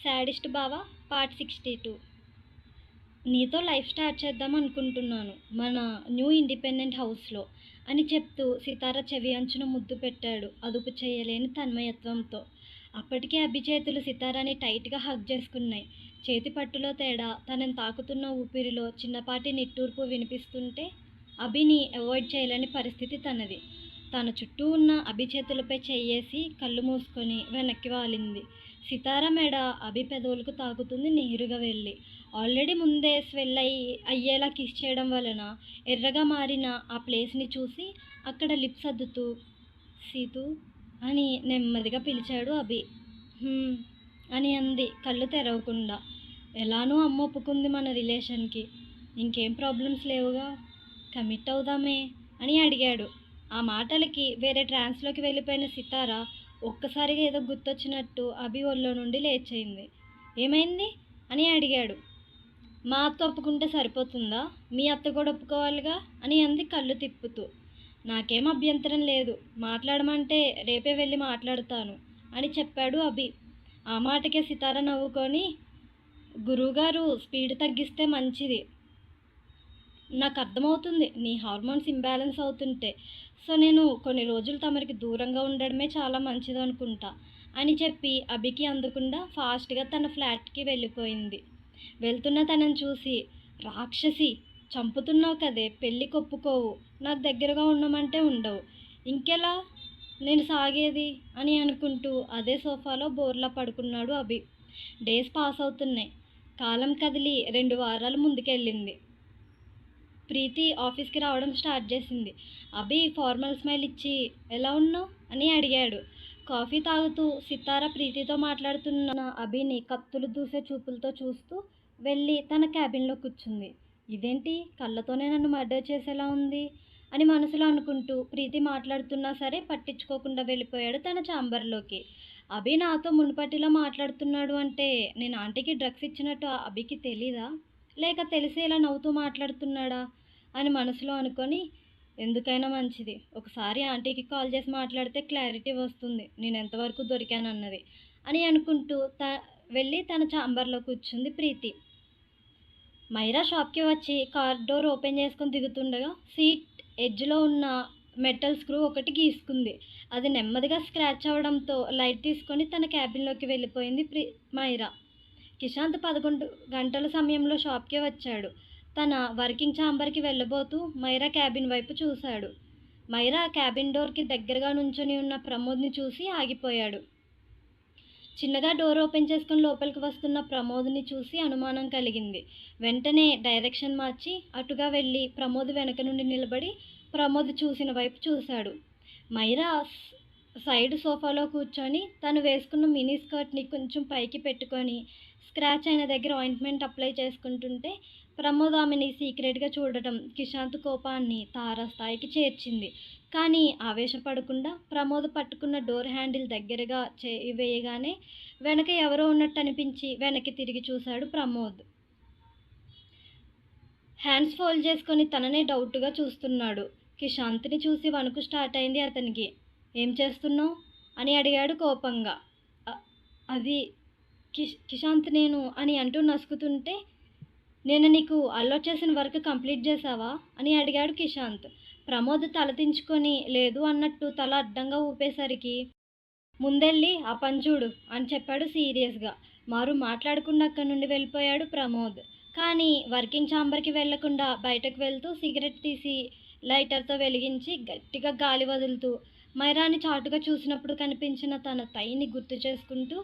Sadist బావ part 62. నీతో life start చేద్దాం అనుకుంటున్నాను మన న్యూ ఇండిపెండెంట్ హౌస్లో అని చెప్తూ సితార చెవి అంచున ముద్దు పెట్టాడు అదుపు చేయలేని తన్మయత్వంతో. అప్పటికే అభి చేతులు సితారాని టైట్గా హగ్ చేసుకున్నాయి. చేతి పట్టులో తేడా తనని తాకుతున్న ఊపిరిలో చిన్నపాటి నిట్టూర్పు వినిపిస్తుంటే అభిని అవాయిడ్ చేయలేని పరిస్థితి తనది. తన చుట్టూ ఉన్న అభి చేతులపై చెయ్యేసి కళ్ళు మూసుకొని వెనక్కి వాలింది. సితార మెడ అభి పెదవులకు తాకుతుంది నేరుగా వెళ్ళి. ఆల్రెడీ ముందే స్వెల్ అయ్యేలా కిస్ చేయడం వలన ఎర్రగా మారిన ఆ ప్లేస్ని చూసి అక్కడ లిప్స్ అద్దుతూ సీతు అని నెమ్మదిగా పిలిచాడు అభి. అని అంది కళ్ళు తెరవకుండా. ఎలానో అమ్మ ఒప్పుకుంది మన రిలేషన్కి, ఇంకేం ప్రాబ్లమ్స్ లేవుగా, కమిట్ అవుదామే అని అడిగాడు. ఆ మాటలకి వేరే ట్రాన్స్లోకి వెళ్ళిపోయిన సితార ఒక్కసారిగా ఏదో గుర్తొచ్చినట్టు అభి ఒళ్ళో నుండి లేచింది. ఏమైంది అని అడిగాడు. మా అత్త ఒప్పుకుంటే సరిపోతుందా, మీ అత్త కూడా ఒప్పుకోవాలిగా అని అంది కళ్ళు తిప్పుతూ. నాకేం అభ్యంతరం లేదు, మాట్లాడమంటే రేపే వెళ్ళి మాట్లాడతాను అని చెప్పాడు అభి. ఆ మాటకే సితార నవ్వుకొని, గురువుగారు స్పీడ్ తగ్గిస్తే మంచిది, నాకు అర్థమవుతుంది నీ హార్మోన్స్ ఇంబ్యాలెన్స్ అవుతుంటే, సో నేను కొన్ని రోజులు తమరికి దూరంగా ఉండడమే చాలా మంచిది అనుకుంటా అని చెప్పి అభికి అందకుండా ఫాస్ట్గా తన ఫ్లాట్కి వెళ్ళిపోయింది. వెళ్తున్న తనని చూసి, రాక్షసి, చంపుతున్నావు కదే, పెళ్ళికి ఒప్పుకోవు, నాకు దగ్గరగా ఉండమంటే ఉండవు, ఇంకెలా నేను సాగేది అని అనుకుంటూ అదే సోఫాలో బోర్లా పడుకున్నాడు అభి. డేస్ పాస్ అవుతున్నాయి. కాలం కదిలి 2 వారాలు ముందుకెళ్ళింది. ప్రీతి ఆఫీస్కి రావడం స్టార్ట్ చేసింది. అభి ఫార్మల్ స్మైల్ ఇచ్చి ఎలా ఉన్నావు అని అడిగాడు. కాఫీ తాగుతూ సితార ప్రీతితో మాట్లాడుతున్న అభిని కత్తులు దూసే చూపులతో చూస్తూ వెళ్ళి తన క్యాబిన్లో కూర్చుంది. ఇదేంటి కళ్ళతోనే నన్ను మర్డర్ చేసేలా ఉంది అని మనసులో అనుకుంటూ ప్రీతి మాట్లాడుతున్నా సరే పట్టించుకోకుండా వెళ్ళిపోయాడు తన ఛాంబర్లోకి. అభి నాతో మునుపటిలా మాట్లాడుతున్నాడు అంటే నేను ఆంటీకి డ్రగ్స్ ఇచ్చినట్టు అభికి తెలీదా, లేక తెలిసి ఇలా నవ్వుతూ మాట్లాడుతున్నాడా అని మనసులో అనుకొని, ఎందుకైనా మంచిది ఒకసారి ఆంటీకి కాల్ చేసి మాట్లాడితే క్లారిటీ వస్తుంది నేను ఎంతవరకు దొరికానన్నది అని అనుకుంటూ వెళ్ళి తన ఛాంబర్లో కూర్చుంది ప్రీతి. మైరా షాప్కి వచ్చి కార్ డోర్ ఓపెన్ చేసుకొని దిగుతుండగా సీట్ ఎడ్జ్లో ఉన్న మెటల్ స్క్రూ ఒకటి గీసుకుంది. అది నెమ్మదిగా స్క్రాచ్ అవడంతో లైట్ తీసుకొని తన క్యాబిన్లోకి వెళ్ళిపోయింది మైరా. కిషాంత్ 11 గంటల సమయంలో షాప్కి వచ్చాడు. తన వర్కింగ్ ఛాంబర్కి వెళ్ళబోతూ మైరా క్యాబిన్ వైపు చూశాడు. మైరా క్యాబిన్ డోర్కి దగ్గరగా నుంచొని ఉన్న ప్రమోద్ని చూసి ఆగిపోయాడు. చిన్నగా డోర్ ఓపెన్ చేసుకుని లోపలికి వస్తున్న ప్రమోద్ని చూసి అనుమానం కలిగింది. వెంటనే డైరెక్షన్ మార్చి అటుగా వెళ్ళి ప్రమోద్ వెనక నుండి నిలబడి ప్రమోద్ చూసిన వైపు చూశాడు. మైరా సైడ్ సోఫాలో కూర్చొని తను వేసుకున్న మినీ స్కర్ట్ని కొంచెం పైకి పెట్టుకొని స్క్రాచ్ అయిన దగ్గర ఆయింట్మెంట్ అప్లై చేసుకుంటుంటే ప్రమోద్ ఆమెని సీక్రెట్గా చూడటం కిషాంత్ కోపాన్ని తారాస్థాయికి చేర్చింది. కానీ ఆవేశపడకుండా ప్రమోద్ పట్టుకున్న డోర్ హ్యాండిల్ దగ్గరగా వేయగానే వెనక ఎవరో ఉన్నట్టు అనిపించి వెనక్కి తిరిగి చూశాడు ప్రమోద్. హ్యాండ్స్ ఫోల్డ్ చేసుకొని తననే డౌట్గా చూస్తున్నాడు. కిషాంత్ని చూసి వణుకు స్టార్ట్ అయింది అతనికి. ఏం చేస్తున్నావు అని అడిగాడు కోపంగా. అది కిషాంత్ నేను అని అంటూ నసుకుతుంటే, నేను నీకు అలర్ట్ చేసిన వర్క్ కంప్లీట్ చేసావా అని అడిగాడు కిషాంత్. ప్రమోద్ తలదించుకొని లేదు అన్నట్టు తల అడ్డంగా ఊపేసరికి, ముందెళ్ళి ఆ పని చూడు అని చెప్పాడు సీరియస్గా. మారు మాట్లాడకుండా అక్కడి నుండి వెళ్ళిపోయాడు ప్రమోద్. కానీ వర్కింగ్ ఛాంబర్కి వెళ్లకుండా బయటకు వెళ్తూ సిగరెట్ తీసి లైటర్తో వెలిగించి గట్టిగా గాలి వదులుతూ మైరాని చాటుగా చూసినప్పుడు కనిపించిన తన తైని గుర్తు చేసుకుంటూ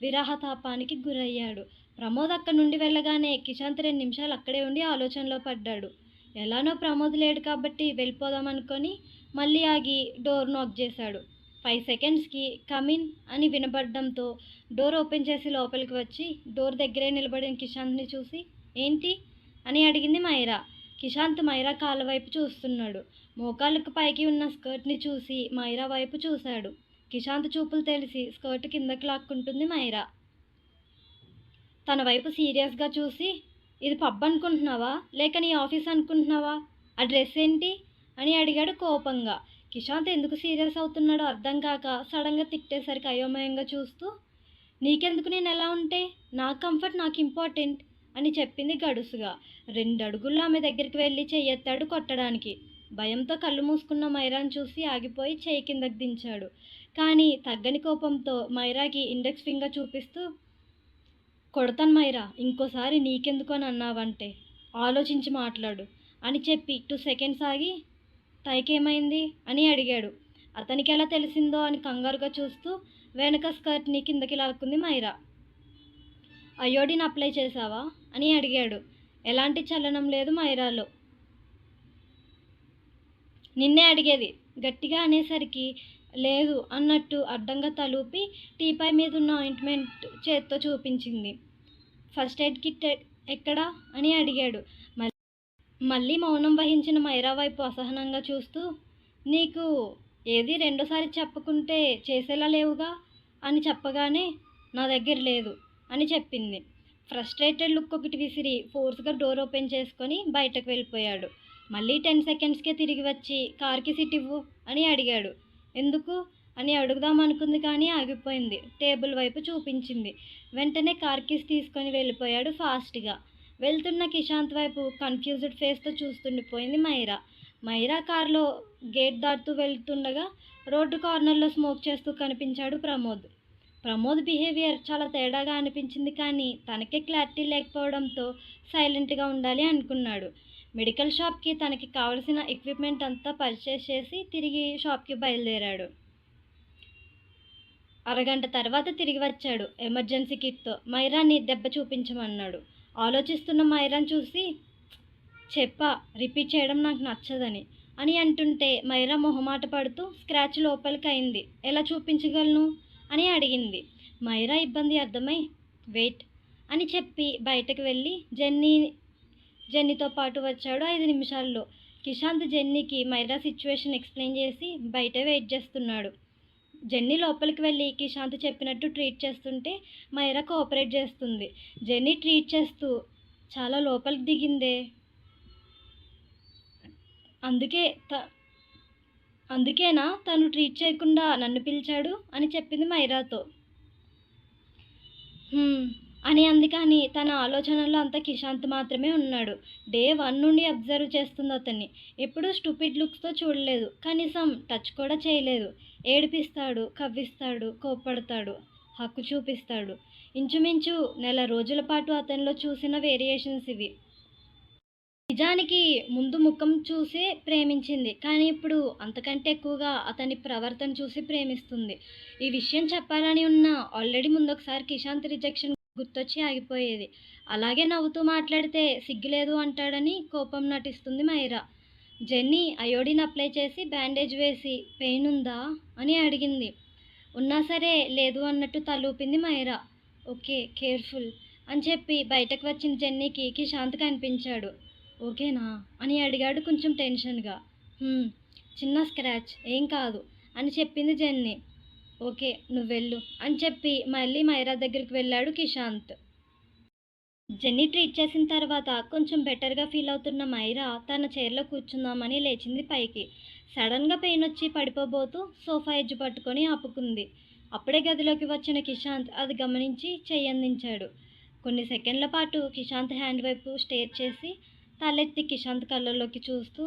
విరహతాపానికి గురయ్యాడు. ప్రమోద్ అక్కడి నుండి వెళ్ళగానే కిషాంత్ 2 నిమిషాలు అక్కడే ఉండి ఆలోచనలో పడ్డాడు. ఎలానో ప్రమోద్ లేడు కాబట్టి వెళ్ళిపోదాం అనుకొని మళ్ళీ ఆగి డోర్ నాక్ చేశాడు. 5 సెకండ్స్కి కమిన్ అని వినబడడంతో డోర్ ఓపెన్ చేసి లోపలికి వచ్చి డోర్ దగ్గరే నిలబడిన కిషాంత్ని చూసి, ఏంటి అని అడిగింది మైరా. కిషాంత్ మైరా కాళ్ళ వైపు చూస్తున్నాడు. మోకాళ్ళకు పైకి ఉన్న స్కర్ట్ని చూసి మైరా వైపు చూశాడు. కిషాంత్ చూపులు తెలిసి స్కర్ట్ కిందకి లాక్కుంటుంది మైరా. తన వైపు సీరియస్గా చూసి, ఇది పబ్ అనుకుంటున్నావా లేక నీ ఆఫీస్ అనుకుంటున్నావా, ఆ డ్రెస్ ఏంటి అని అడిగాడు కోపంగా. కిషాంత్ ఎందుకు సీరియస్ అవుతున్నాడో అర్థం కాక సడన్గా తిట్టేసరికి అయోమయంగా చూస్తూ, నీకెందుకు నేను ఎలా ఉంటే? నా కంఫర్ట్ నాకు ఇంపార్టెంట్ అని చెప్పింది గడుసుగా. 2 అడుగుల్లో ఆమె దగ్గరికి వెళ్ళి చెయ్యెత్తాడు కొట్టడానికి. భయంతో కళ్ళు మూసుకున్న మైరాని చూసి ఆగిపోయి చెయ్యి కిందకి దించాడు. కానీ తగ్గని కోపంతో మైరాకి ఇండెక్స్ ఫింగర్ చూపిస్తూ, కొడతాను మైరా, ఇంకోసారి నీకెందుకు అని అన్నావంటే ఆలోచించి మాట్లాడు అని చెప్పి 2 సెకండ్స్ ఆగి, తైకేమైంది అని అడిగాడు. అతనికెలా తెలిసిందో అని కంగారుగా చూస్తూ వెనక స్కర్ట్ని కిందకి లాక్కుంది మైరా. అయోడిన్ అప్లై చేశావా అని అడిగాడు. ఎలాంటి చలనం లేదు మైరాలో. నిన్నే అడిగేది గట్టిగా అనేసరికి లేదు అన్నట్టు అడ్డంగా తలూపి టీపై మీద ఉన్న ఆయింట్మెంట్ చేత్తో చూపించింది. ఫస్ట్ ఎయిడ్ కిట్ ఎక్కడా అని అడిగాడు. మళ్ళీ మౌనం వహించిన మైరా వైపు అసహనంగా చూస్తూ, నీకు ఏది రెండోసారి చెప్పకుంటే చేసేలా లేవుగా అని చెప్పగానే నా దగ్గర లేదు అని చెప్పింది. ఫ్రస్ట్రేటెడ్ లుక్ ఒకటి విసిరి ఫోర్స్గా డోర్ ఓపెన్ చేసుకొని బయటకు వెళ్ళిపోయాడు. మళ్ళీ 10 సెకండ్స్కే తిరిగి వచ్చి కార్కి సీట్ ఇవ్వు అని అడిగాడు. ఎందుకు అని అడుగుదాం అనుకుంది కానీ ఆగిపోయింది. టేబుల్ వైపు చూపించింది. వెంటనే కార్ కీస్ తీసుకొని వెళ్ళిపోయాడు ఫాస్ట్గా. వెళ్తున్న కిషాంత్ వైపు కన్ఫ్యూజ్డ్ ఫేస్తో చూస్తుండిపోయింది మైరా. మైరా కారులో గేట్ దాటుతూ వెళ్తుండగా రోడ్డు కార్నర్లో స్మోక్ చేస్తూ కనిపించాడు ప్రమోద్. ప్రమోద్ బిహేవియర్ చాలా తేడాగా అనిపించింది కానీ తనకే క్లారిటీ లేకపోవడంతో సైలెంట్గా ఉండాలి అనుకున్నాడు. మెడికల్ షాప్కి తనకి కావలసిన ఎక్విప్మెంట్ అంతా పర్చేస్ చేసి తిరిగి షాప్కి బయలుదేరాడు. అరగంట తర్వాత తిరిగి వచ్చాడు ఎమర్జెన్సీ కిట్తో. మైరాని దెబ్బ చూపించమన్నాడు. ఆలోచిస్తున్న మైరాని చూసి, చెప్పా రిపీట్ చేయడం నాకు నచ్చదని అని అంటుంటే మైరా మొహమాట పడుతూ స్క్రాచ్ లోపలికి అయింది, ఎలా చూపించగలను అని అడిగింది. మైరా ఇబ్బంది అర్థమై వెయిట్ అని చెప్పి బయటకు వెళ్ళి జెన్నీతో పాటు వచ్చాడు 5 నిమిషాల్లో. కిషాంత్ జెన్నీకి మైరా సిచ్యువేషన్ ఎక్స్ప్లెయిన్ చేసి బయటే వెయిట్ చేస్తున్నాడు. జెన్నీ లోపలికి వెళ్ళి కిషాంత్ చెప్పినట్టు ట్రీట్ చేస్తుంటే మైరా కోఆపరేట్ చేస్తుంది. జెన్నీ ట్రీట్ చేస్తూ, చాలా లోపలికి దిగిందే, అందుకేనా తను ట్రీట్ చేయకుండా నన్ను పిలిచాడు అని చెప్పింది మైరాతో. అని అంది కానీ తన ఆలోచనలో అంతా కిషాంత్ మాత్రమే ఉన్నాడు. డే 1 నుండి అబ్జర్వ్ చేస్తుంది అతన్ని. ఎప్పుడూ స్టూపిడ్ లుక్స్తో చూడలేదు, కనీసం టచ్ కూడా చేయలేదు. ఏడిపిస్తాడు, కవ్విస్తాడు, కోప్పడతాడు, హక్కు చూపిస్తాడు. ఇంచుమించు నెల రోజుల పాటు అతనిలో చూసిన వేరియేషన్స్ ఇవి. నిజానికి ముందు ముఖం చూసే ప్రేమించింది, కానీ ఇప్పుడు అంతకంటే ఎక్కువగా అతని ప్రవర్తన చూసి ప్రేమిస్తుంది. ఈ విషయం చెప్పాలని ఉన్నా ఆల్రెడీ ముందొకసారి కిషాంత్ రిజెక్షన్ గుర్తొచ్చి ఆగిపోయేది. అలాగే నవ్వుతూ మాట్లాడితే సిగ్గులేదు అంటాడని కోపం నటిస్తుంది మైరా. జెన్నీ అయోడిన్ అప్లై చేసి బ్యాండేజ్ వేసి, పెయిన్ ఉందా అని అడిగింది. ఉన్నా సరే లేదు అన్నట్టు తలూపింది మైరా. ఓకే కేర్ఫుల్ అని చెప్పి బయటకు వచ్చిన జెన్నీకి కిషాంత్ కనిపించాడు. ఓకేనా అని అడిగాడు కొంచెం టెన్షన్గా. చిన్న స్క్రాచ్, ఏం కాదు అని చెప్పింది జెన్నీ. ఓకే నువ్వు వెళ్ళు అని చెప్పి మళ్ళీ మైరా దగ్గరికి వెళ్ళాడు కిషాంత్. జెన్నీ ట్రీట్ చేసిన తర్వాత కొంచెం బెటర్గా ఫీల్ అవుతున్న మైరా తన చైర్లో కూర్చుందామని లేచింది పైకి. సడన్గా పెయిన్ వచ్చి పడిపోబోతూ సోఫా ఎడ్జ్ పట్టుకొని ఆపుకుంది. అప్పుడే గదిలోకి వచ్చిన కిషాంత్ అది గమనించి చెయ్యందించాడు. కొన్ని సెకండ్ల పాటు కిషాంత్ హ్యాండ్ వైపు స్టేర్ చేసి తలెత్తి కిషాంత్ కళ్ళల్లోకి చూస్తూ,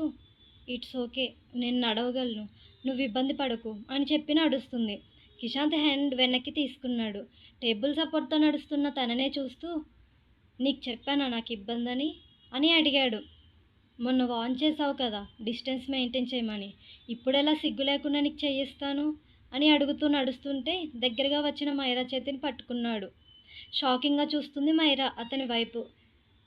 ఇట్స్ ఓకే, నేను నడవగలను, నువ్వు ఇబ్బంది పడకు అని చెప్పి నడుస్తుంది. కిషాంత్ హ్యాండ్ వెనక్కి తీసుకున్నాడు. టేబుల్ సపోర్ట్తో నడుస్తున్న తననే చూస్తూ, నీకు చెప్పానా నాకు ఇబ్బందని అని అడిగాడు. మొన్న వార్న్ చేసావు కదా డిస్టెన్స్ మెయింటైన్ చేయమని, ఇప్పుడెలా సిగ్గు లేకుండా నీకు చేయిస్తాను అని అడుగుతూ నడుస్తుంటే దగ్గరగా వచ్చిన మైరా చేతిని పట్టుకున్నాడు. షాకింగ్గా చూస్తుంది మైరా అతని వైపు.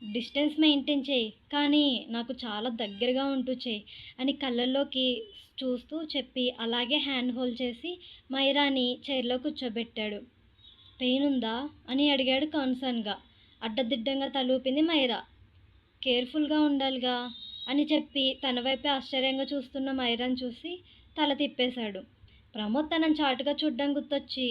డిస్టెన్స్ మెయింటైన్ చేయి, కానీ నాకు చాలా దగ్గరగా ఉంటూ చేయి అని కళ్ళల్లోకి చూస్తూ చెప్పి అలాగే హ్యాండ్ హోల్డ్ చేసి మైరాని చైర్లో కూర్చోబెట్టాడు. పెయిన్ ఉందా అని అడిగాడు కన్సర్న్గా. అడ్డదిడ్డంగా తలూపింది మైరా. కేర్ఫుల్గా ఉండాలిగా అని చెప్పి తన వైపే ఆశ్చర్యంగా చూస్తున్న మైరాని చూసి తల తిప్పేశాడు. ప్రమోద్ తనని చాటుగా చూడ్డం గుర్తొచ్చి,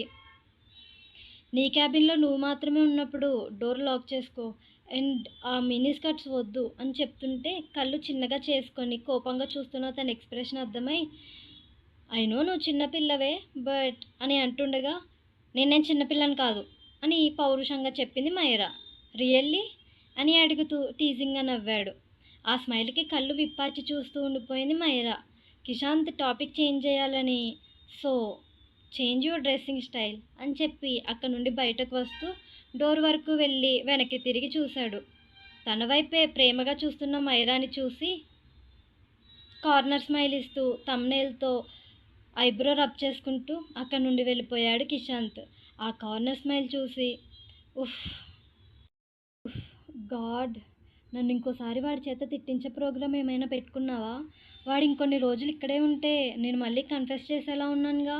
నీ క్యాబిన్లో నువ్వు మాత్రమే ఉన్నప్పుడు డోర్ లాక్ చేసుకో అండ్ ఆ మినీ స్కర్ట్స్ వద్దు అని చెప్తుంటే కళ్ళు చిన్నగా చేసుకొని కోపంగా చూస్తున్న తన ఎక్స్ప్రెషన్ అర్థమై, అయినో నువ్వు చిన్నపిల్లవే బట్ అని అంటుండగా, నేనేం చిన్నపిల్లని కాదు, అని పౌరుషంగా చెప్పింది మైరా. రియల్లీ అని అడుగుతూ టీజింగ్గా నవ్వాడు. ఆ స్మైల్కి కళ్ళు విప్పాచి చూస్తూ ఉండిపోయింది మైరా. కిషాంత్ టాపిక్ చేంజ్ చేయాలని, so change your dressing style అని చెప్పి అక్కడి నుండి బయటకు వస్తూ డోర్ వరకు వెళ్ళి వెనక్కి తిరిగి చూశాడు. తన వైపే ప్రేమగా చూస్తున్న మైరాని చూసి కార్నర్ స్మైల్ ఇస్తూ థంబ్నెయిల్తో ఐబ్రో రబ్ చేసుకుంటూ అక్కడి నుండి వెళ్ళిపోయాడు కిషాంత్. ఆ కార్నర్ స్మైల్ చూసి ఉఫ్ గాడ్, నన్ను ఇంకోసారి వాడి చేత తిట్టించే ప్రోగ్రామ్ ఏమైనా పెట్టుకున్నావా? వాడు ఇంకొన్ని రోజులు ఇక్కడే ఉంటే నేను మళ్ళీ కన్ఫెస్ చేసేలా ఉన్నానుగా.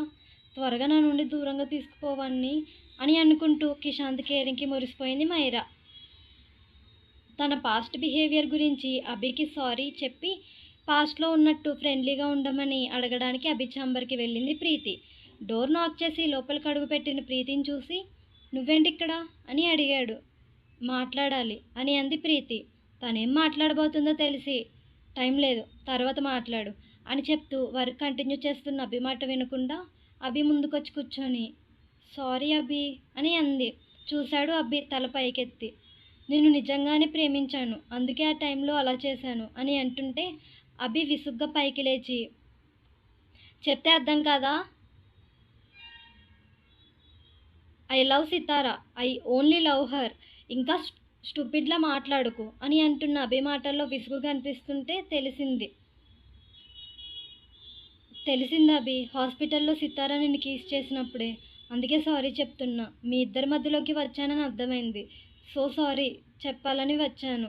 త్వరగా నా నుండి దూరంగా తీసుకుపోవాన్ని అని అనుకుంటూ కిషాంత్ కేరింగ్కి మురిసిపోయింది మైరా. తన పాస్ట్ బిహేవియర్ గురించి అభికి సారీ చెప్పి పాస్ట్లో ఉన్నట్టు ఫ్రెండ్లీగా ఉండమని అడగడానికి అభి ఛాంబర్కి వెళ్ళింది ప్రీతి. డోర్ నాక్ చేసి లోపలికి అడుగుపెట్టిన ప్రీతిని చూసి నువ్వేంటి ఇక్కడ అని అడిగాడు. మాట్లాడాలి అని అంది ప్రీతి. తనేం మాట్లాడబోతుందో తెలిసి టైం లేదు, తర్వాత మాట్లాడు అని చెప్తూ వర్క్ కంటిన్యూ చేస్తున్న అభి మాట వినకుండా అభి ముందుకొచ్చి కూర్చొని సారీ అభి అని అంది. చూశాడు అభి తల పైకెత్తి. నేను నిజంగానే ప్రేమించాను, అందుకే ఆ టైంలో అలా చేశాను అని అంటుంటే అభి విసుగ్గా పైకి లేచి చెప్తే అర్థం కాదా, I love Sitara, I only love her, ఇంకా స్టూపిడ్లా మాట్లాడుకు అని అంటున్న అభి మాటల్లో విసుగు కనిపిస్తుంటే తెలిసింది అభి, హాస్పిటల్లో సితారా నిన్ను కిస్ చేసినప్పుడే, అందుకే సారీ చెప్తున్నా. మీ ఇద్దరి మధ్యలోకి వచ్చానని అర్థమైంది, సో సారీ చెప్పాలని వచ్చాను,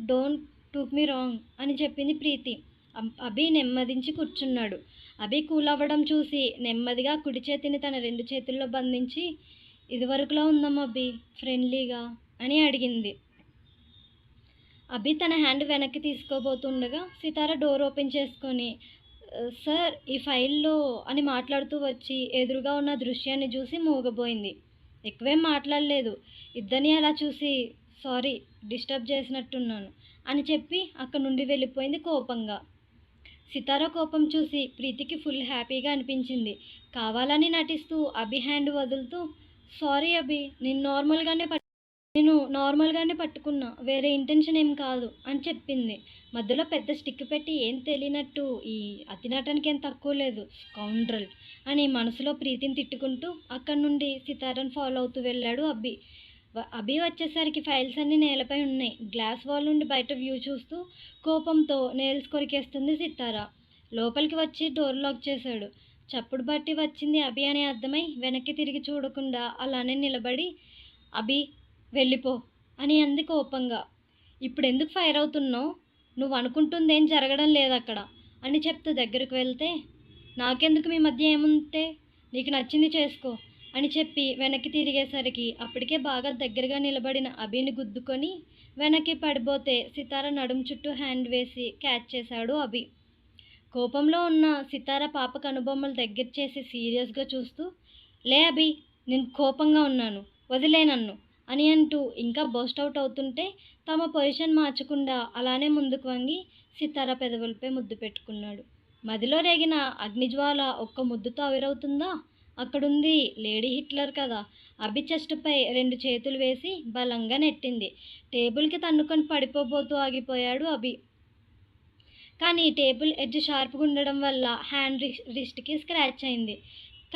డోంట్ టూక్ మీ రాంగ్ అని చెప్పింది ప్రీతి. అభి నెమ్మదించి కూర్చున్నాడు. అభి కూల్ అవ్వడం చూసి నెమ్మదిగా కుడి చేతిని తన 2 చేతుల్లో బంధించి ఇదివరకులో ఉందాం అభి, ఫ్రెండ్లీగా అని అడిగింది. అభి తన హ్యాండ్ వెనక్కి తీసుకోబోతుండగా సితార డోర్ ఓపెన్ చేసుకొని సార్ ఈ ఫైల్లో అని మాట్లాడుతూ వచ్చి ఎదురుగా ఉన్న దృశ్యాన్ని చూసి మూగబోయింది. ఎక్కువేం మాట్లాడలేదు. ఇద్దరిని అలా చూసి సారీ డిస్టర్బ్ చేసినట్టున్నాను అని చెప్పి అక్కడ నుండి వెళ్ళిపోయింది కోపంగా. సితార కోపం చూసి ప్రీతికి ఫుల్ హ్యాపీగా అనిపించింది. కావాలని నటిస్తూ అభి హ్యాండ్ వదులుతూ సారీ అభి, నేను నార్మల్గానే పట్టుకున్నా, వేరే ఇంటెన్షన్ ఏం కాదు అని చెప్పింది. మధ్యలో పెద్ద స్టిక్ పెట్టి ఏం తెలియనట్టు ఈ అతి నటానికి ఏం తక్కువ లేదు స్కౌండ్రల్ అని మనసులో ప్రీతిని తిట్టుకుంటూ అక్కడి నుండి సితారను ఫాలో అవుతూ వెళ్ళాడు అభి. అభి వచ్చేసరికి ఫైల్స్ అన్నీ నేలపై ఉన్నాయి. గ్లాస్ వాల్ నుండి బయట వ్యూ చూస్తూ కోపంతో నేల్స్ కొరికేస్తుంది సితార. లోపలికి వచ్చి డోర్ లాక్ చేశాడు. చప్పుడు బట్టి వచ్చింది అభి అని అర్థమై వెనక్కి తిరిగి చూడకుండా అలానే నిలబడి అభి వెళ్ళిపో అని అంది కోపంగా. ఇప్పుడు ఎందుకు ఫైర్ అవుతున్నావు, నువ్వు అనుకుంటుంది ఏం జరగడం లేదు అక్కడ అని చెప్తూ దగ్గరకు వెళ్తే నాకెందుకు, మీ మధ్య ఏముంటే నీకు నచ్చింది చేసుకో అని చెప్పి వెనక్కి తిరిగేసరికి అప్పటికే బాగా దగ్గరగా నిలబడిన అభిని గుద్దుకొని వెనక్కి పడిపోతే సితార నడుం చుట్టూ హ్యాండ్ వేసి క్యాచ్ చేశాడు అభి. కోపంలో ఉన్న సితార పాప కనుబొమ్మలు దగ్గర చేసి సీరియస్గా చూస్తూ లే అభి, నేను కోపంగా ఉన్నాను, వదిలే నన్ను అని అంటూ ఇంకా బోస్ట్ అవుట్ అవుతుంటే తమ పొజిషన్ మార్చకుండా అలానే ముందుకు వంగి సితార పెదవులపై ముద్దు పెట్టుకున్నాడు. మదిలో రేగిన అగ్నిజ్వాల ఒక్క ముద్దుతో ఆవిరవుతుందా? అక్కడుంది లేడీ హిట్లర్ కదా. అభి చెస్టుపై 2 చేతులు వేసి బలంగా నెట్టింది. టేబుల్కి తన్నుకొని పడిపోబోతూ ఆగిపోయాడు అభి. కానీ టేబుల్ ఎడ్జ్ షార్ప్గా ఉండడం వల్ల హ్యాండ్ రిస్ట్కి స్క్రాచ్ అయింది.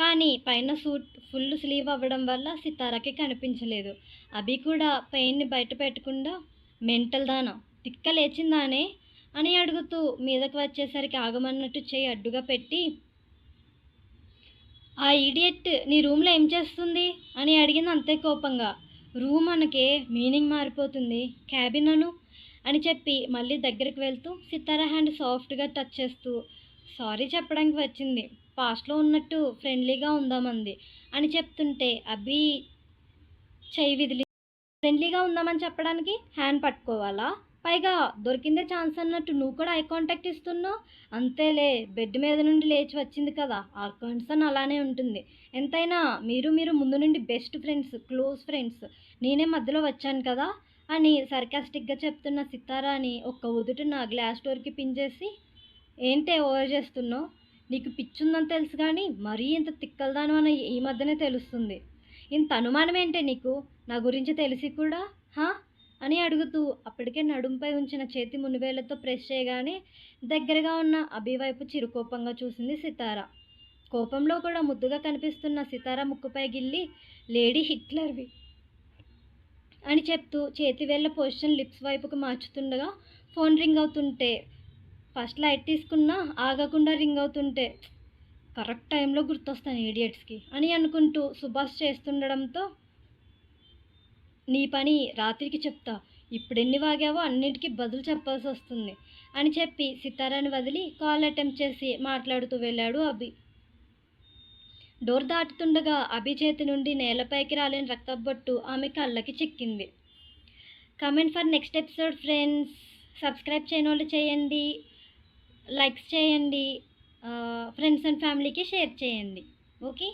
కానీ పైన సూట్ ఫుల్ స్లీవ్ అవ్వడం వల్ల సితారాకి కనిపించలేదు. అభి కూడా పెయిన్ని బయట పెట్టకుండా మెంటల్ దానా, తిక్క లేచిందానే అని అడుగుతూ మీదకు వచ్చేసరికి ఆగమన్నట్టు చేయి అడ్డుగా పెట్టి ఆ ఈడియట్ నీ రూమ్లో ఏం చేస్తుంది అని అడిగింది అంతే కోపంగా. రూమ్ అనకే మీనింగ్ మారిపోతుంది, క్యాబిన్ అను అని చెప్పి మళ్ళీ దగ్గరికి వెళ్తూ సితార హ్యాండ్ సాఫ్ట్గా టచ్ చేస్తూ సారీ చెప్పడానికి వచ్చింది, పాస్ట్లో ఉన్నట్టు ఫ్రెండ్లీగా ఉందామంది అని చెప్తుంటే అభి చెయ్యి విదిలి ఫ్రెండ్లీగా ఉందామని చెప్పడానికి హ్యాండ్ పట్టుకోవాలా, పైగా దొరికిందే ఛాన్స్ అన్నట్టు నువ్వు కూడా ఐ కాంటాక్ట్ ఇస్తున్నావు. అంతేలే, బెడ్ మీద నుండి లేచి వచ్చింది కదా, ఆ కన్సర్న్ అలానే ఉంటుంది. ఎంతైనా మీరు ముందు నుండి బెస్ట్ ఫ్రెండ్స్, క్లోజ్ ఫ్రెండ్స్, నేనే మధ్యలో వచ్చాను కదా అని సర్కాస్టిక్గా చెప్తున్న సితారాని ఒక్క ఉదుటు నా గ్లాస్ డోర్కి పించేసి ఏంటే ఓవర్ చేస్తున్నావు, నీకు పిచ్చుందని తెలుసు కానీ మరీ ఇంత తిక్కలదాను అని ఈ మధ్యనే తెలుస్తుంది. ఇంత అనుమానం ఏంటే నీకు? నా గురించి తెలిసి కూడా? హా? అని అడుగుతూ అప్పటికే నడుంపై ఉంచిన చేతి మునివేళ్లతో ప్రెస్ చేయగానే దగ్గరగా ఉన్న అభి వైపు చిరుకోపంగా చూసింది సితార. కోపంలో కూడా ముద్దుగా కనిపిస్తున్న సితార ముక్కుపై గిల్లి, లేడీ హిట్లర్‌వి అని చెప్తూ చేతివేళ్ల పొజిషన్ లిప్స్ వైపుకు మార్చుతుండగా ఫోన్ రింగ్ అవుతుంటే, ఫస్ట్ లైట్ తీసుకున్నా ఆగకుండా రింగ్ అవుతుంటే కరెక్ట్ టైంలో గుర్తొస్తాను ఈడియట్స్‌కి అని అనుకుంటూ సుభాష్ చేస్తుండడంతో, నీ పని రాత్రికి చెప్తా. ఇప్పుడెన్ని వాగావో అన్నిటికి బదులు చెప్పాల్సొస్తుంది అని చెప్పి సితారాని వదిలి కాల్ అటెంప్ట్ చేసి మాట్లాడుతూ వెళ్ళాడు అభి. డోర్ దాటుతుండగా అభి చేతి నుండి నేలపైకి రాలిన రక్తబొట్టు ఆమె కళ్ళకి చిక్కింది. Comment for next episode friends. Subscribe చేయనోళ్ళు చేయండి, లైక్స్ చేయండి, ఫ్రెండ్స్ అండ్ ఫ్యామిలీకి షేర్ చేయండి. ఓకే.